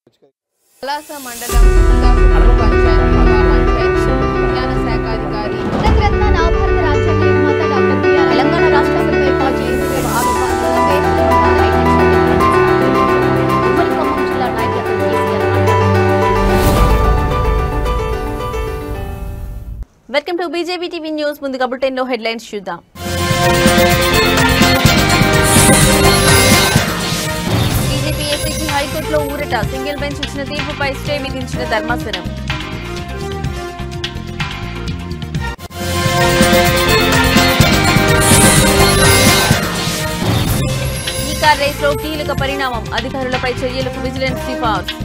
పలాస మండలం పంచాయతీ విజ్ఞాన శాఖ అధికారి రత్న నవభారత రాజ్యాంగ నిర్మాత డాక్టర్ బిఆర్ తెలంగాణ రాష్ట్ర అసెంబ్లీ ఉమ్మడి ఖమ్మం జిల్లా నాయకులతో KCR welcome to BJP TV news. ముందుగా బులెటిన్ లో హెడ్లైన్స్ చూద్దాం. బీజేపీ ఏసీకి హైకోర్టులో ఊరట. సింగిల్ బెంచ్ ఇచ్చిన తీర్పుపై స్టే విధించిన ధర్మాసనం. ఈ కార్ రేస్ లో కీలక పరిణామం. అధికారులపై చర్యలకు విజిలెన్స్ సిఫార్సు.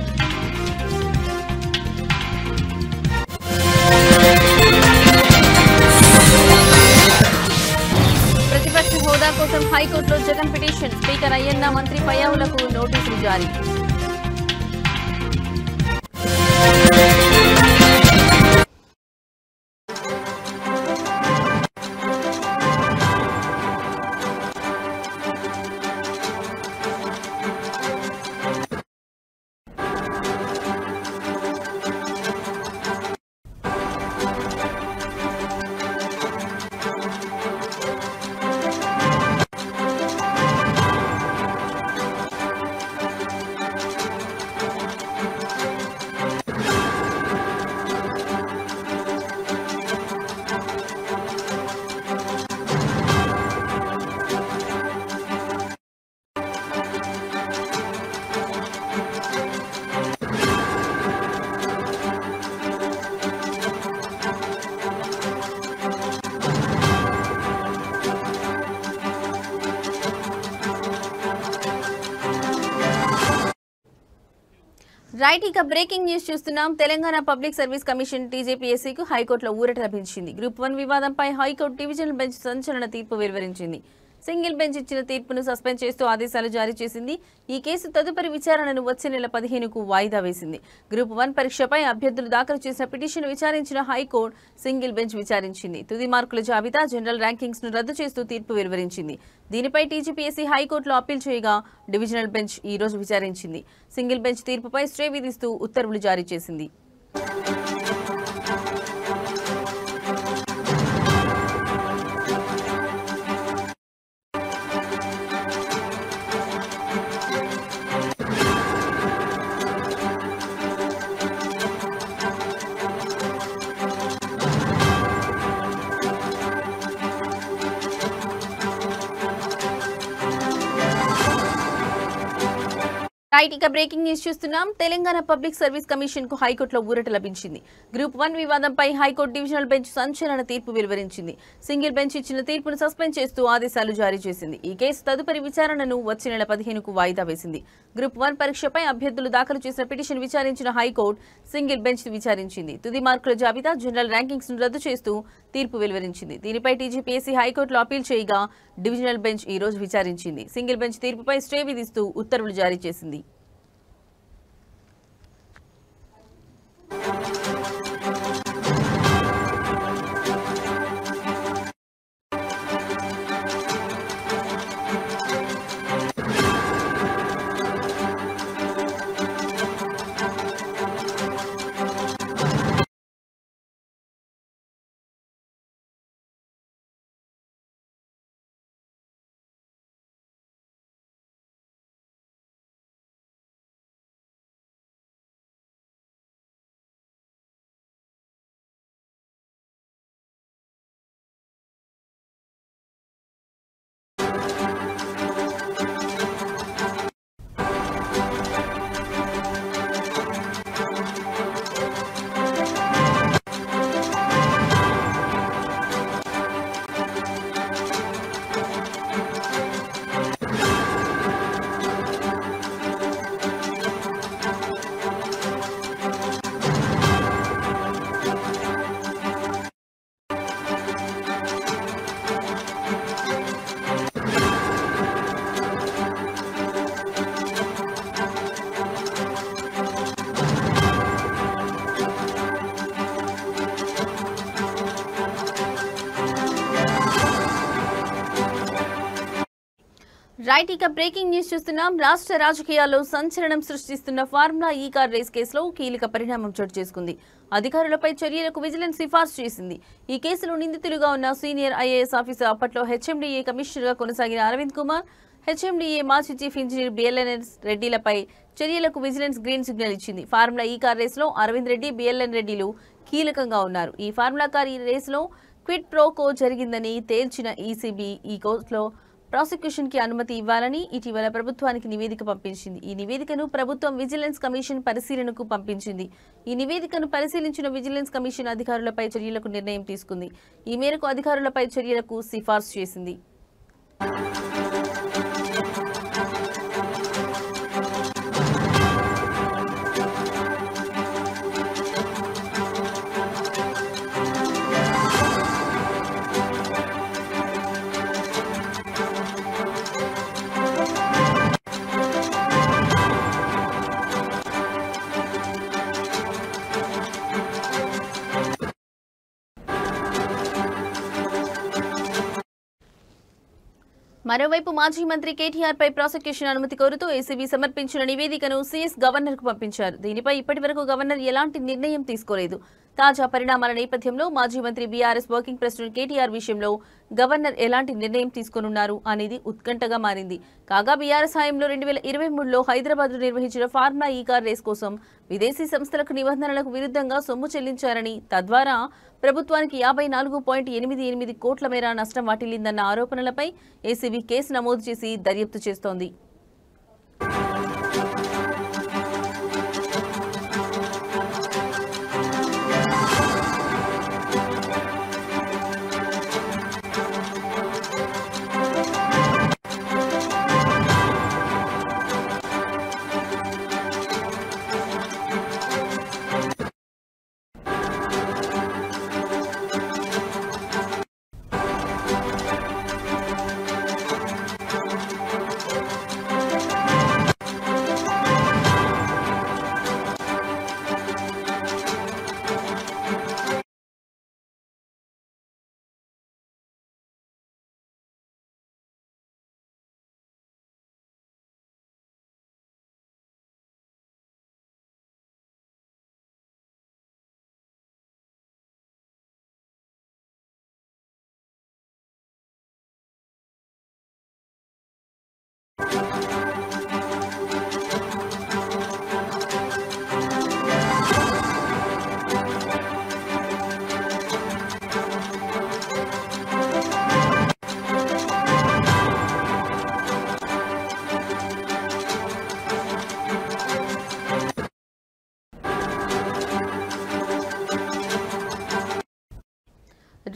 ప్రతిపక్ష హోదా కోసం హైకోర్టులో జగన్ పిటిషన్. స్పీకర్ అయ్యన్న మంత్రి పయ్యావులకు నోటీసులు జారీ. రైట్, ఇక బ్రేకింగ్ న్యూస్ చూస్తున్నాం. తెలంగాణ పబ్లిక్ సర్వీస్ కమిషన్ టీజేపీఎస్సీకు హైకోర్టులో ఊరట లభించింది. గ్రూప్ 1 వివాదంపై హైకోర్టు డివిజనల్ బెంచ్ సంచలన తీర్పు వెలువరించింది. సింగిల్ బెంచ్ ఇచ్చిన తీర్పును సస్పెండ్ చేస్తూ ఆదేశాలు జారీ చేసింది. ఈ కేసు తదుపరి విచారణను వచ్చే నెల 15కు వాయిదా వేసింది. గ్రూప్ 1 పరీక్షపై అభ్యర్థులు దాఖలు చేసిన పిటిషన్ విచారించిన హైకోర్టు సింగిల్ బెంచ్ విచారించింది. తుది మార్కుల జాబితా, జనరల్ ర్యాంకింగ్స్ ను రద్దు చేస్తూ తీర్పు వెలువరించింది. దీనిపై టీజీపీఎస్సీ హైకోర్టులో అప్పీల్ చేయగా డివిజనల్ బెంచ్ ఈ రోజు విచారించింది. సింగిల్ బెంచ్ తీర్పుపై స్టే విధిస్తూ ఉత్తర్వులు జారీ చేసింది. రైట్, ఇక బ్రేకింగ్ న్యూస్ చూస్తున్నాం. తెలంగాణ పబ్లిక్ సర్వీస్ కమిషన్ కు హైకోర్టులో ఊరట లభించింది. గ్రూప్ 1 వివాదంపై హైకోర్టు డివిజనల్ బెంచ్ సంచలన తీర్పు వెలువరించింది. సింగిల్ బెంచ్ ఇచ్చిన తీర్పును సస్పెండ్ చేస్తూ ఆదేశాలు జారీ చేసింది. ఈ కేసు తదుపరి విచారణను వచ్చే నెల 15కు వాయిదా వేసింది. గ్రూప్ 1 పరీక్షపై అభ్యర్థులు దాఖలు చేసిన పిటిషన్ విచారించిన హైకోర్టు సింగిల్ బెంచ్ విచారించింది. తుది మార్కుల జాబితా, జనరల్ ర్యాంకింగ్స్ ను రద్దు చేస్తూ తీర్పు వెలువరించింది. దీనిపై టీజీపీఎస్సీ హైకోర్టులో అప్పీల్ చేయగా డివిజనల్ బెంచ్ ఈ రోజు విచారించింది. సింగిల్ బెంచ్ తీర్పుపై స్టే విధిస్తూ ఉత్తర్వులు జారీ చేసింది. రైట్ ఇక బ్రేకింగ్ న్యూస్ చూస్తున్నాం. రాష్ట్ర రాజకీయాల్లో సంచలనం సృష్టిస్తున్న ఫార్ములా ఈ కార్ రేస్ కేసులో కీలక పరిణామం చోటు చేసుకుంది. అధికారులపై చర్యలకు విజిలెన్స్ సిఫార్సు చేసింది. ఈ కేసులో నిందితులుగా ఉన్న సీనియర్ ఐఏఎస్ ఆఫీసర్, అప్పట్లో హెచ్ఎండిఏ కమిషనర్గా కొనసాగిన అరవింద్ కుమార్, హెచ్ఎండిఏ మాజీ చీఫ్ ఇంజనీర్ బిఎల్ఎన్ రెడ్డిలపై చర్యలకు విజిలెన్స్ గ్రీన్ సిగ్నల్ ఇచ్చింది. ఫార్ములా ఈ కార్ రేసులో అరవింద్ రెడ్డి, బిఎల్ఎన్ రెడ్డిలు కీలకంగా ఉన్నారు. ఈ ఫార్ములా కార్ ఈ రేసులో క్విడ్ ప్రో కో జరిగిందని తేల్చిన ఈసీబీ ఈ కేసులో ప్రాసిక్యూషన్ కి అనుమతి ఇవ్వాలని ఇటీవల ప్రభుత్వానికి నివేదిక పంపించింది. ఈ నివేదికను ప్రభుత్వం విజిలెన్స్ కమిషన్ పరిశీలనకు పంపించింది. ఈ నివేదికను పరిశీలించిన విజిలెన్స్ కమిషన్ అధికారులపై చర్యలకు నిర్ణయం తీసుకుంది. ఈ మేరకు అధికారులపై చర్యలకు సిఫార్సు చేసింది. మరోవైపు మాజీ మంత్రి కేటీఆర్ పై ప్రాసిక్యూషన్ అనుమతి కోరుతూ ఏసీబీ సమర్పించిన నివేదికను సీఎస్ గవర్నర్ కు పంపించారు. దీనిపై ఇప్పటివరకు గవర్నర్ ఎలాంటి నిర్ణయం తీసుకోలేదు. తాజా పరిణామాల నేపథ్యంలో మాజీ మంత్రి బీఆర్ఎస్ వర్కింగ్ ప్రెసిడెంట్ కేటీఆర్ విషయంలో గవర్నర్ ఎలాంటి నిర్ణయం తీసుకోనున్నారు అనేది ఉత్కంఠగా మారింది. కాగా బీఆర్ఎస్ హయాంలో 2023లో హైదరాబాద్ లో నిర్వహించిన ఫార్ములా ఈ కార్ రేస్ కోసం విదేశీ సంస్థలకు నిబంధనలకు విరుద్ధంగా సొమ్ము చెల్లించారని, తద్వారా ప్రభుత్వానికి 54.88 కోట్ల మేర నష్టం వాటిల్లిందన్న ఆరోపణలపై ఏసీబీ కేసు నమోదు చేసి దర్యాప్తు చేస్తోంది.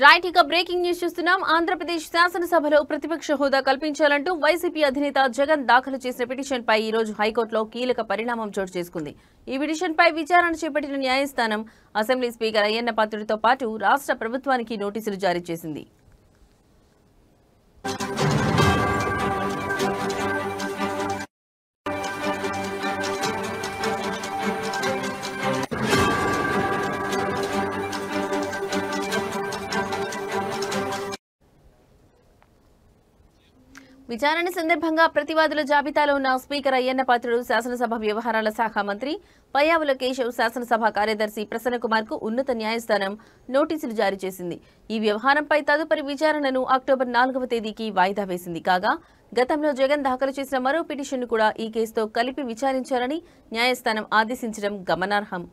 రైట్ ఇక బ్రేకింగ్ న్యూస్ చూస్తున్నాం. ఆంధ్రప్రదేశ్ శాసనసభలో ప్రతిపక్ష హోదా కల్పించాలంటూ వైసీపీ అధినేత జగన్ దాఖలు చేసిన పిటిషన్ పై ఈ రోజు హైకోర్టులో కీలక పరిణామం చోటు చేసుకుంది. ఈ పిటిషన్ పై విచారణ చేపట్టిన న్యాయస్థానం అసెంబ్లీ స్పీకర్ అయ్యన్న పాత్రుడితో పాటు రాష్ట్ర ప్రభుత్వానికి నోటీసులు జారీ చేసింది. విచారణ సందర్భంగా ప్రతివాదుల జాబితాలో ఉన్న స్పీకర్ అయ్యన్న పాత్రుడు, శాసనసభ వ్యవహారాల శాఖ మంత్రి పయ్యావుల కేశవ్, శాసనసభ కార్యదర్శి ప్రసన్నకుమార్ కు ఉన్నత న్యాయస్థానం నోటీసులు జారీ చేసింది. ఈ వ్యవహారంపై తదుపరి విచారణను అక్టోబర్ 4వ తేదీకి వాయిదా వేసింది. కాగా గతంలో జగన్ దాఖలు చేసిన మరో పిటిషన్ను కూడా ఈ కేసుతో కలిపి విచారించాలని న్యాయస్థానం ఆదేశించడం గమనార్హం.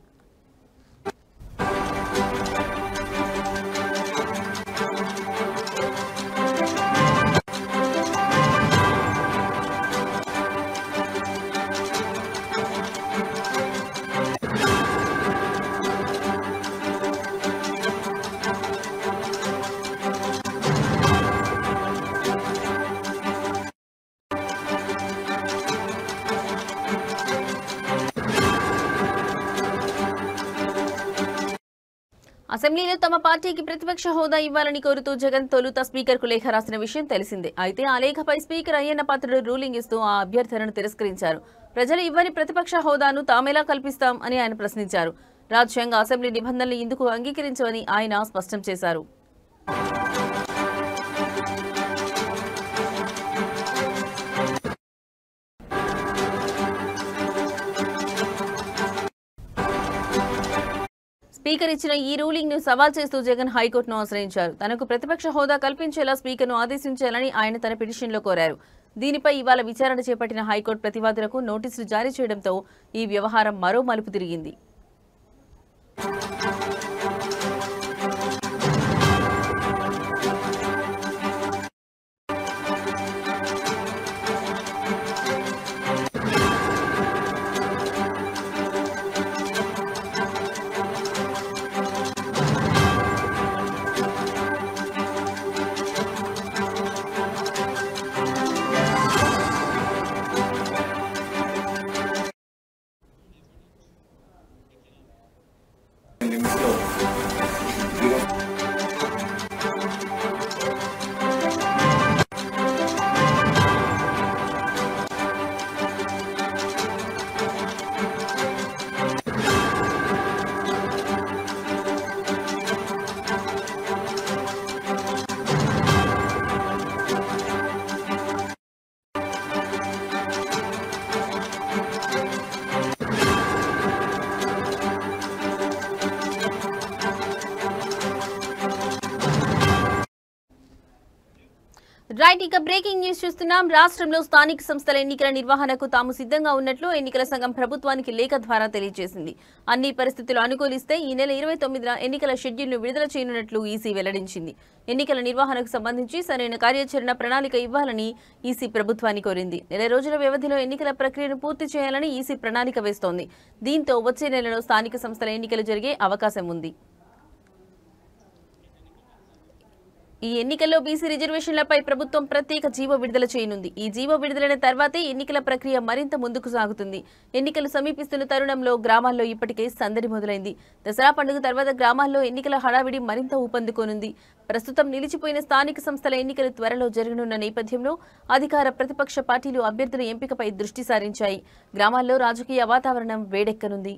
అసెంబ్లీలో తమ పార్టీకి ప్రతిపక్ష హోదా ఇవ్వాలని కోరుతూ జగన్ తొలుత స్పీకర్కు లేఖ రాసిన విషయం తెలిసిందే. అయితే ఆ లేఖపై స్పీకర్ అయ్యన్న పాత్రుడు రూలింగ్ ఇస్తూ ఆ అభ్యర్థనను తిరస్కరించారు. ప్రజలు ఇవ్వని ప్రతిపక్ష హోదాను తామెలా కల్పిస్తాం అని ఆయన ప్రశ్నించారు. రాజ్యాంగ అసెంబ్లీ నిబంధనలు ఇందుకు అంగీకరించవని ఆయన స్పష్టం చేశారు. స్పీకర్ ఇచ్చిన ఈ రూలింగ్ ను సవాల్ చేస్తూ జగన్ హైకోర్టును ఆశ్రయించారు. తనకు ప్రతిపక్ష హోదా కల్పించేలా స్పీకర్ను ఆదేశించాలని ఆయన తన పిటిషన్లో కోరారు. దీనిపై ఇవాళ విచారణ చేపట్టిన హైకోర్టు ప్రతివాదులకు నోటీసులు జారీ చేయడంతో ఈ వ్యవహారం మరో మలుపు తిరిగింది. రైట్, ఇక బ్రేకింగ్ న్యూస్ చూస్తున్నాం. రాష్ట్రంలో స్థానిక సంస్థల ఎన్నికల నిర్వహణకు తాము సిద్ధంగా ఉన్నట్లు ఎన్నికల సంఘం ప్రభుత్వానికి లేఖ ద్వారా తెలియజేసింది. అన్ని పరిస్థితులు అనుకూలిస్తే ఈ నెల 29న ఎన్నికల షెడ్యూల్ను విడుదల చేయనున్నట్లు ఈసీ వెల్లడించింది. ఎన్నికల నిర్వహణకు సంబంధించి సరైన కార్యాచరణ ప్రణాళిక ఇవ్వాలని ఈసీ ప్రభుత్వాన్ని కోరింది. నెల రోజుల వ్యవధిలో ఎన్నికల ప్రక్రియను పూర్తి చేయాలని ఈసీ ప్రణాళిక వేస్తోంది. దీంతో వచ్చే నెలలో స్థానిక సంస్థల ఎన్నికలు జరిగే అవకాశం ఉంది. ఈ ఎన్నికల్లో బీసీ రిజర్వేషన్లపై ప్రభుత్వం ప్రత్యేక జీవో విడుదల చేయనుంది. ఈ జీవో విడుదలైన తర్వాతే ఎన్నికల ప్రక్రియ మరింత ముందుకు సాగుతుంది. ఎన్నికలు సమీపిస్తున్న తరుణంలో గ్రామాల్లో ఇప్పటికే సందడి మొదలైంది. దసరా పండుగ తర్వాత గ్రామాల్లో ఎన్నికల హడావిడి మరింత ఊపందుకోనుంది. ప్రస్తుతం నిలిచిపోయిన స్థానిక సంస్థల ఎన్నికలు త్వరలో జరగనున్న నేపథ్యంలో అధికార ప్రతిపక్ష పార్టీలు అభ్యర్థుల ఎంపికపై దృష్టి సారించాయి. గ్రామాల్లో రాజకీయ వాతావరణం వేడెక్కనుంది.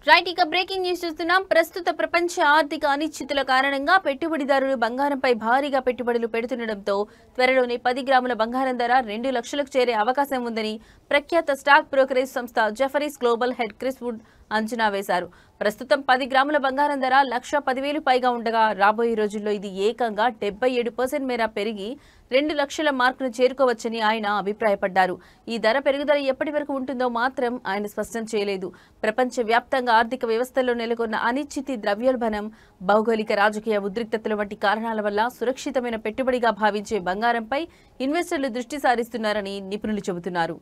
రైట్, ఇక బ్రేకింగ్ న్యూస్ చూస్తున్నాం. ప్రస్తుత ప్రపంచ ఆర్థిక అనిశ్చితుల కారణంగా పెట్టుబడిదారులు బంగారంపై భారీగా పెట్టుబడులు పెడుతుండటంతో త్వరలోనే 10 గ్రాముల బంగారం ధర 2 లక్షలకు చేరే అవకాశం ఉందని ప్రఖ్యాత స్టాక్ బ్రోకరేజ్ సంస్థ Jefferies global head Chris Wood అంచనా వేశారు. ప్రస్తుతం 10 గ్రాముల బంగారం ధర 1,10,000 పైగా ఉండగా రాబోయే రోజుల్లో ఇది ఏకంగా 77% మేర పెరిగి 2 లక్షల మార్కును చేరుకోవచ్చని ఆయన అభిప్రాయపడ్డారు. ఈ ధర పెరుగుదల ఎప్పటి వరకు ఉంటుందో మాత్రం ఆయన స్పష్టం చేయలేదు. ప్రపంచవ్యాప్తంగా ఆర్థిక వ్యవస్థల్లో నెలకొన్న అనిశ్చితి, ద్రవ్యోల్బణం, భౌగోళిక రాజకీయ ఉద్రిక్తతల వంటి కారణాల వల్ల సురక్షితమైన పెట్టుబడిగా భావించే బంగారంపై ఇన్వెస్టర్లు దృష్టి సారిస్తున్నారని నిపుణులు చెబుతున్నారు.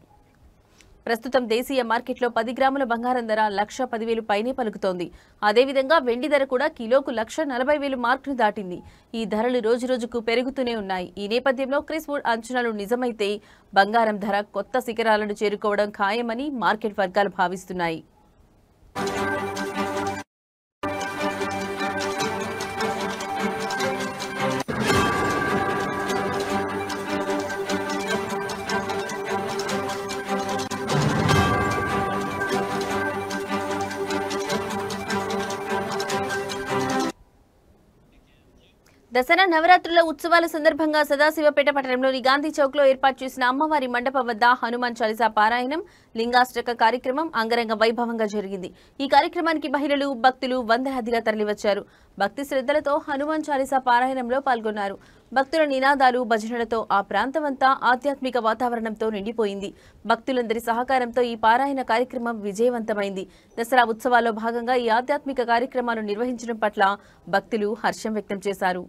ప్రస్తుతం దేశీయ మార్కెట్లో 10 గ్రాముల బంగారం ధర 1,10,000 పైనే పలుకుతోంది. అదేవిధంగా వెండి ధర కూడా కిలోకు 1,40,000 మార్కును దాటింది. ఈ ధరలు రోజురోజుకు పెరుగుతూనే ఉన్నాయి. ఈ నేపథ్యంలో క్రిస్ వుడ్ అంచనాలు నిజమైతే బంగారం ధర కొత్త శిఖరాలను చేరుకోవడం ఖాయమని మార్కెట్ వర్గాలు భావిస్తున్నాయి. దసరా నవరాత్రుల ఉత్సవాల సందర్భంగా సదాశివపేట పట్టణంలోని గాంధీ చౌక్ లో ఏర్పాటు చేసిన అమ్మవారి మండపం వద్ద హనుమాన్ చాలీసా పారాయణం, లింగాష్టక కార్యక్రమం అంగరంగ వైభవంగా జరిగింది. ఈ కార్యక్రమానికి మహిళలు, భక్తులు వందలాదిగా తరలివచ్చారు. భక్తి శ్రద్ధలతో హనుమాన్ చాలీసా పారాయణంలో పాల్గొన్నారు. భక్తుల నినాదాలు, భజనలతో ఆ ప్రాంతమంతా ఆధ్యాత్మిక వాతావరణంతో నిండిపోయింది. భక్తులందరి సహకారంతో ఈ పారాయణ కార్యక్రమం విజయవంతమైంది. దసరా ఉత్సవాల్లో భాగంగా ఈ ఆధ్యాత్మిక కార్యక్రమాలు నిర్వహించడం పట్ల భక్తులు హర్షం వ్యక్తం చేశారు.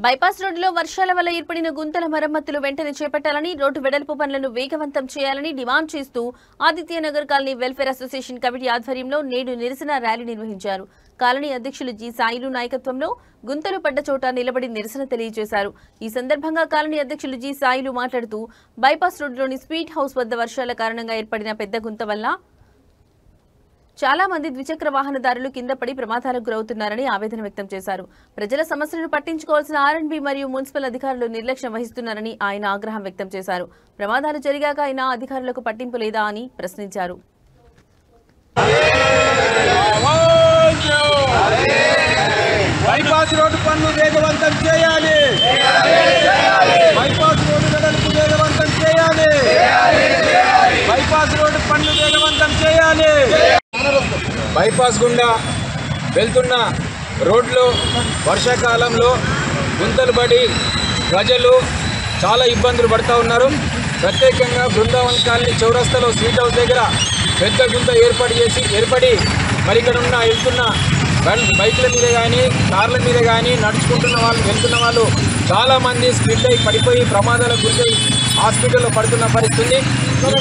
బైపాస్ రోడ్డులో వర్షాల వల్ల ఏర్పడిన గుంతల మరమ్మతులు వెంటనే చేపట్టాలని, రోడ్డు వెడల్పు పనులను వేగవంతం చేయాలని డిమాండ్ చేస్తూ Adityanagar colony welfare association committee ఆధ్వర్యంలో నేడు నిరసన ర్యాలీ నిర్వహించారు. కాలనీ అధ్యక్షులు జి సాయిలు నాయకత్వంలో గుంతలు పడ్డ చోట నిలబడి నిరసన తెలియజేశారు. ఈ సందర్భంగా కాలనీ అధ్యక్షులు జి సాయిలు మాట్లాడుతూ బైపాస్ రోడ్డులోని స్వీట్ హౌస్ వద్ద వర్షాల కారణంగా ఏర్పడిన పెద్ద గుంత వల్ల చాలా మంది ద్విచక్ర వాహనదారులు కింద పడి ప్రమాదాలకు గురవుతున్నారని ఆవేదన వ్యక్తం చేశారు. ప్రజల సమస్యలను పట్టించుకోవాల్సిన ఆర్ఎండ్బి మరియు మున్సిపల్ అధికారులు నిర్లక్ష్యం వహిస్తున్నారని ఆయన ఆగ్రహం వ్యక్తం చేశారు. ప్రమాదాలు జరిగాక అయినా అధికారులకు పట్టింపు లేదా అని ప్రశ్నించారు. బైపాస్ రోడ్డు పనులు వేగవంతం చేయాలి. బైపాస్ రోడ్డు వెడల్పు వేగవంతం చేయాలి. బైపాస్ రోడ్డు పనులు వేగవంతం చేయాలి. బైపాస్ గుండా వెళ్తున్న రోడ్లు వర్షాకాలంలో గుంతలు పడి ప్రజలు చాలా ఇబ్బందులు పడుతూ ఉన్నారు. ప్రత్యేకంగా బృందావన్ కాలనీ చౌరస్తాలో స్వీట్ హౌస్ దగ్గర పెద్ద గుంత ఏర్పడి మరి ఇక్కడ వెళ్తున్న బైకుల మీద కానీ కార్ల మీద కానీ వెళ్తున్న వాళ్ళు చాలామంది స్కిడ్ అయి పడిపోయి ప్రమాదాలకు గురై హాస్పిటల్లో పడుతున్న పరిస్థితి.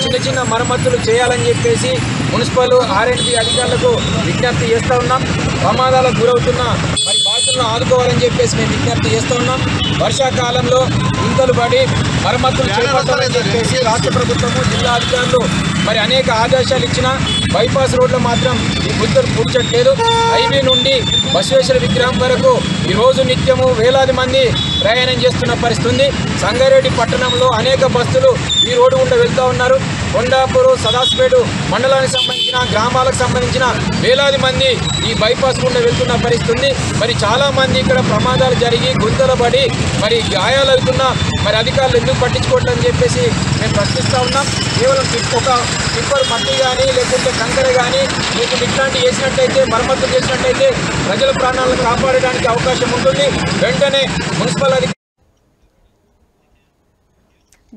చిన్న చిన్న మరమ్మతులు చేయాలని చెప్పేసి మున్సిపల్ ఆర్ఎండ్బి అధికారులకు విజ్ఞప్తి చేస్తూ ఉన్నాం. ప్రమాదాలకు గురవుతున్న మరి బాధితులను ఆదుకోవాలని చెప్పేసి మేము విజ్ఞప్తి చేస్తూ ఉన్నాం. వర్షాకాలంలో గుంతలు పడి మరమ్మతులు చేపట్టాలని చెప్పేసి రాష్ట్ర ప్రభుత్వము, జిల్లా అధికారులు మరి అనేక ఆదేశాలు ఇచ్చినా బైపాస్ రోడ్లో మాత్రం ఈ గుంతలు పూడ్చట్లేదు. హైవే నుండి బసవేశ్వర విగ్రహం వరకు ఈరోజు నిత్యము వేలాది మంది ప్రయాణం చేస్తున్న పరిస్థితి. సంగారెడ్డి పట్టణంలో అనేక బస్సులు ఈ రోడ్డు గుండా వెళ్తూ ఉన్నారు. కొండాపూరు, సదాశివపేట మండలానికి సంబంధించిన గ్రామాలకు సంబంధించిన వేలాది మంది ఈ బైపాస్ గుండా వెళ్తున్న పరిస్థితి. మరి చాలామంది ఇక్కడ ప్రమాదాలు జరిగి గుంతలు పడి మరి గాయాలు అవుతున్నా మరి అధికారులు ఎందుకు పట్టించుకోవట్లని చెప్పేసి మేము ప్రశ్నిస్తూ ఉన్నాం. కేవలం ఒక టిప్పర్ మట్టి కానీ లేకుంటే కంకర కానీ లేకుంటే ఇట్లాంటివి వేసినట్టయితే, మరమ్మతులు చేసినట్టయితే ప్రజల ప్రాణాలను కాపాడడానికి అవకాశం ఉంటుంది. వెంటనే municipal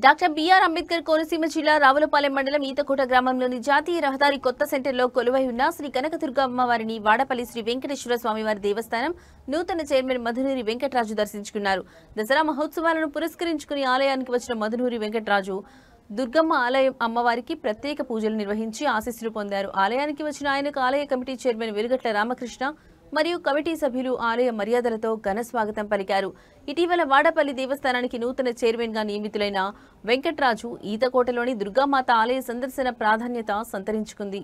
doctor BR Ambedkar Konaseema జిల్లా రావులపాలెం మండలం ఈతకోట గ్రామంలోని జాతీయ రహదారి కొత్త సెంటర్లో కొలువై ఉన్న శ్రీ కనకదుర్గ అమ్మవారిని వాడపల్లి శ్రీ వెంకటేశ్వర స్వామివారి దేవస్థానం నూతన చైర్మన్ మధునూరి వెంకటరాజు దర్శించుకున్నారు. దసరా మహోత్సవాలను పురస్కరించుకుని ఆలయానికి వచ్చిన మధునూరి వెంకటరాజు దుర్గమ్మ ఆలయం అమ్మవారికి ప్రత్యేక పూజలు నిర్వహించి ఆశీస్సులు పొందారు. ఆలయానికి వచ్చిన ఆయనకు ఆలయ కమిటీ చైర్మన్ వెలుగట్ల రామకృష్ణ మరియు కమిటీ సభ్యులు ఆలయ మర్యాదలతో ఘన స్వాగతం పలికారు. ఇటీవల వాడపల్లి దేవస్థానానికి నూతన చైర్మన్ గా నియమితులైన వెంకటరాజు ఈతకోటలోని దుర్గామాత ఆలయ సందర్శన ప్రాధాన్యత సంతరించుకుంది.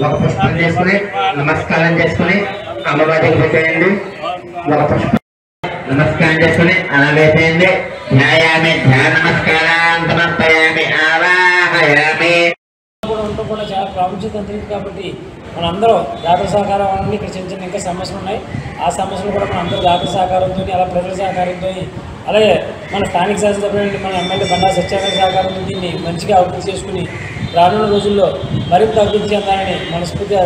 ఒక పుష్పం చేసుకుని నమస్కారం చేసుకుని అమ్మవారికి పెట్టేయండి. ఒక పుష్ప నమస్కారం చేసుకుని అలా వేసేయండి. ధ్యాయామి ధ్యాన నమస్కారం సమర్పయామి ఆవాహయామి. కూడా చాలా ప్రాముఖ్యత ఉంటుంది కాబట్టి మనందరూ దాతల సహకారం అన్నీ ఇక్కడ చిన్న చిన్న ఇంకా సమస్యలు ఉన్నాయి. ఆ సమస్యలు కూడా మన అందరూ దాతల సహకారంతో అలా ప్రజల సహకారంతో అలాగే మన స్థానిక శాసనసభ్యులు మన ఎమ్మెల్యే బండా సత్యాగ్రహ సహకారంతో దీన్ని మంచిగా అభివృద్ధి చేసుకుని రానున్న రోజుల్లో మరింత అభివృద్ధి చెందాలని మనస్ఫూర్తిగా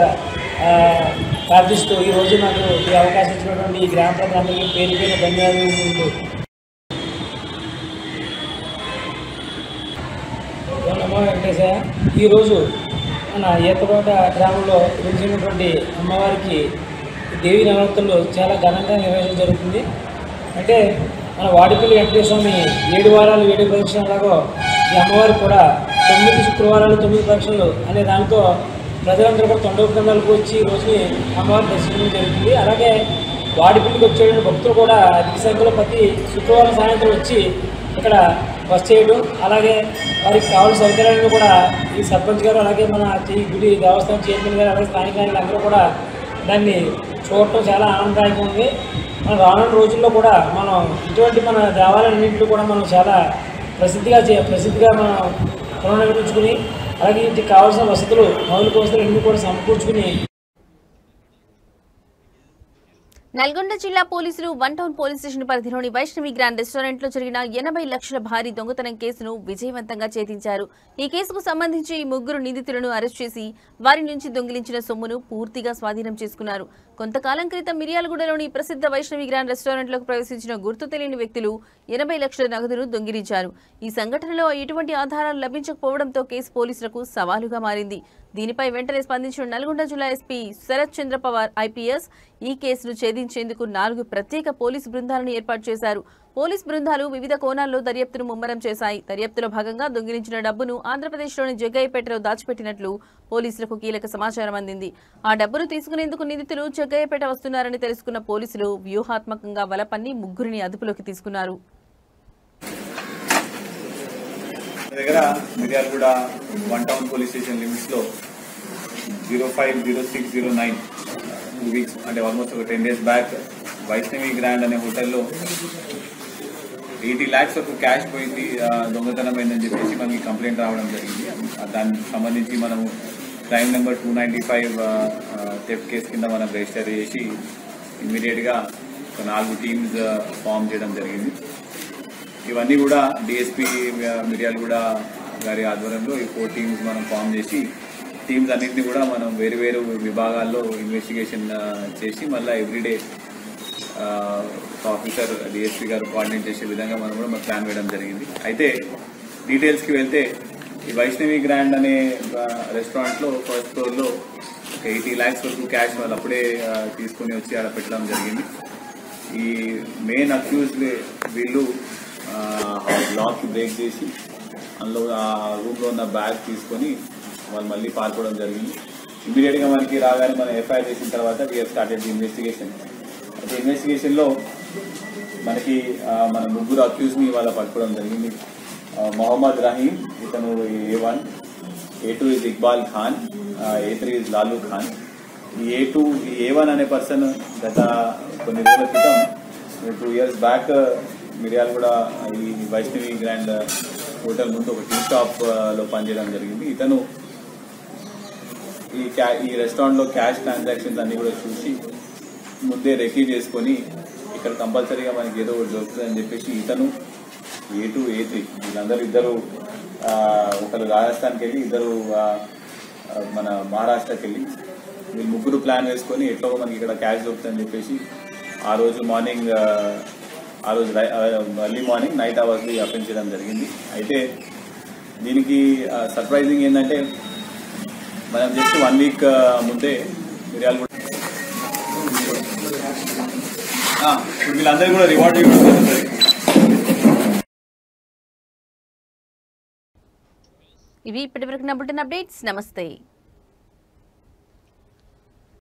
ప్రార్థిస్తూ ఈ రోజు నాకు ఈ అవకాశం ఇచ్చినటువంటి ఈ గ్రామ ప్రజలందరికీ పేరు పేరు ధన్యవాదాలు. నమో వెంకటేశయ్య. ఈరోజు మన ఈతకోట గ్రామంలో వెలిసినటువంటి అమ్మవారికి దేవీ నవరాత్రులు చాలా ఘనంగా నిర్వహించడం జరుగుతుంది. అంటే మన వాడిపల్లి వెంకటేశ్వర స్వామి 7 వారాలు 7 పరీక్షలాగో ఈ అమ్మవారికి కూడా 9 శుక్రవారాలు 9 పరీక్షలు అనే దానితో ప్రజలందరూ కూడా తొండవ బృందాలకు వచ్చి ఈ రోజుని అమ్మవారి దర్శించడం జరుగుతుంది. అలాగే వాడిపల్లికి వచ్చేటువంటి భక్తులు కూడా అధిక సంఖ్యలో ప్రతి శుక్రవారం సాయంత్రం వచ్చి ఇక్కడ బస్ చేయడం, అలాగే వారికి కావాల్సిన సౌకర్యాలను కూడా ఈ సర్పంచ్ గారు అలాగే మన ఈ గుడి దేవస్థానం చైర్మన్ గారు అలాగే స్థానిక నాయకులు అందరూ కూడా దాన్ని చూడటం చాలా ఆనందదాయకంగా ఉంది. మన రానున్న రోజుల్లో కూడా మనం ఇటువంటి మన దేవాలయాలన్నింటిలో కూడా మనం చాలా ప్రసిద్ధిగా మనం పునర్నిర్మించుకుని అలాగే ఇంటికి కావాల్సిన వసతులు మౌలిక వసతులు అన్నీ కూడా సమకూర్చుకుని. నల్గొండ జిల్లా పోలీసులు 1 టౌన్ పోలీస్ స్టేషన్ పరిధిలోని వైష్ణవి గ్రాండ్ రెస్టారెంట్ లో జరిగిన 80 లక్షల భారీ దొంగతనం కేసును విజయవంతంగా ఛేదించారు. ఈ కేసుకు సంబంధించి 3 నిందితులను అరెస్ట్ చేసి వారి నుంచి దొంగిలించిన సొమ్మును పూర్తిగా స్వాధీనం చేసుకున్నారు. కొంతకాలం క్రితం మిర్యాలగూడలోని ప్రసిద్ధ వైష్ణవి గ్రాండ్ రెస్టారెంట్ లోకి ప్రవేశించిన గుర్తు తెలియని వ్యక్తులు 80 లక్షల నగదును దొంగిలించారు. ఈ సంఘటనలో ఎటువంటి ఆధారాలు లభించకపోవడంతో కేసు పోలీసులకు సవాలుగా మారింది. దీనిపై వెంటనే స్పందించిన నల్గొండ జిల్లా ఎస్పీ శరత్ చంద్ర పవార్ ఐపీఎస్ ఈ కేసును ఛేదించేందుకు 4 ప్రత్యేక పోలీసు బృందాలను ఏర్పాటు చేశారు. పోలీసు బృందాలు వివిధ కోణాల్లో దర్యాప్తును ముమ్మరం చేశాయి. దర్యాప్తులో భాగంగా దొంగిలించిన డబ్బును ఆంధ్రప్రదేశ్లోని జగ్గయ్యపేటలో దాచిపెట్టినట్లు పోలీసులకు కీలక సమాచారం అందింది. ఆ డబ్బును తీసుకునేందుకు నిందితులు జగ్గయ్యపేట వస్తున్నారని తెలుసుకున్న పోలీసులు వ్యూహాత్మకంగా వలపన్ని 3 అదుపులోకి తీసుకున్నారు. దగ్గర Miryalaguda 1 town police station limits లో 050609 2 వీక్స్ అంటే ఆల్మోస్ట్ ఒక 10 డేస్ బ్యాక్ వైష్ణవి గ్రాండ్ అనే హోటల్లో 80 lakhs వరకు క్యాష్ పోయింది, దొంగతనం అయిందని చెప్పేసి మనకి కంప్లైంట్ రావడం జరిగింది. దానికి సంబంధించి మనము క్రైమ్ నెంబర్ 295 థెఫ్ట్ కేసు కింద మనం రిజిస్టర్ చేసి ఇమ్మీడియట్గా 4 టీమ్స్ ఫామ్ చేయడం జరిగింది. ఇవన్నీ కూడా డిఎస్పీ మిర్యాలగూడ గారి ఆధ్వర్యంలో ఈ 4 టీమ్స్ మనం ఫామ్ చేసి టీమ్స్ అన్నింటినీ కూడా మనం వేరు విభాగాల్లో ఇన్వెస్టిగేషన్ చేసి మళ్ళీ ఎవ్రీడే ఆఫీసర్ డిఎస్పీ గారు కోఆర్డినేట్ చేసే విధంగా మనం కూడా ప్లాన్ వేయడం జరిగింది. అయితే డీటెయిల్స్కి వెళ్తే ఈ వైష్ణవి గ్రాండ్ అనే రెస్టారెంట్లో ఫస్ట్ ఫ్లోర్లో 80 lakhs వరకు క్యాష్ వాళ్ళు అప్పుడే తీసుకుని వచ్చి ఆడ పెట్టడం జరిగింది. ఈ మెయిన్ అక్యూజ్ వీళ్ళు లాక్ బ్రేక్ చేసి అందులో ఆ రూమ్లో ఉన్న బ్యాగ్ తీసుకొని వాళ్ళు మళ్ళీ పారిపోవడం జరిగింది. ఇమీడియట్గా మనకి రాగానే మనం ఎఫ్ఐఆర్ చేసిన తర్వాత వీఆర్ స్టార్టెడ్ ది ఇన్వెస్టిగేషన్. అయితే ఇన్వెస్టిగేషన్లో మనకి మన 3 అక్యూజ్ని వాళ్ళ పట్టుకోవడం జరిగింది. మొహమ్మద్ రహీం, ఇతను A1, A2 is Iqbal Khan, A3 is Lalu Khan. ఈ A1 అనే పర్సన్ గత కొన్ని రోజుల క్రితం 2 years బ్యాక్ మిర్యాలగూడ ఈ వైష్ణవి గ్రాండ్ హోటల్ ముందు ఒక టీ షాప్లో పనిచేయడం జరిగింది. ఇతను ఈ రెస్టారెంట్లో క్యాష్ ట్రాన్సాక్షన్స్ అన్నీ కూడా చూసి ముందే రెకీ చేసుకొని ఇక్కడ కంపల్సరీగా మనకి ఏదో ఒకటి దొరుకుతుందని చెప్పేసి ఇతను A2, A3 వీళ్ళందరూ ఒకరు రాజస్థాన్కి వెళ్ళి ఇద్దరు మన మహారాష్ట్రకి వెళ్ళి వీళ్ళు 3 ప్లాన్ వేసుకొని ఎట్లో మనకి ఇక్కడ క్యాష్ దొరుకుతుందని చెప్పేసి ఆ రోజు ఎర్లీ మార్నింగ్ నైట్ అవర్స్ని అఫెన్స్ చేయడం జరిగింది. అయితే దీనికి సర్ప్రైజింగ్ ఏంటంటే మనం జస్ట్ 1 week ముందే మిర్యాలగూడ వీళ్ళందరూ కూడా రివార్డ్ ఇవ్వడం జరుగుతుంది. ఇవి ఇప్పటివరకు నా బులెటిన్ అప్డేట్స్. నమస్తే.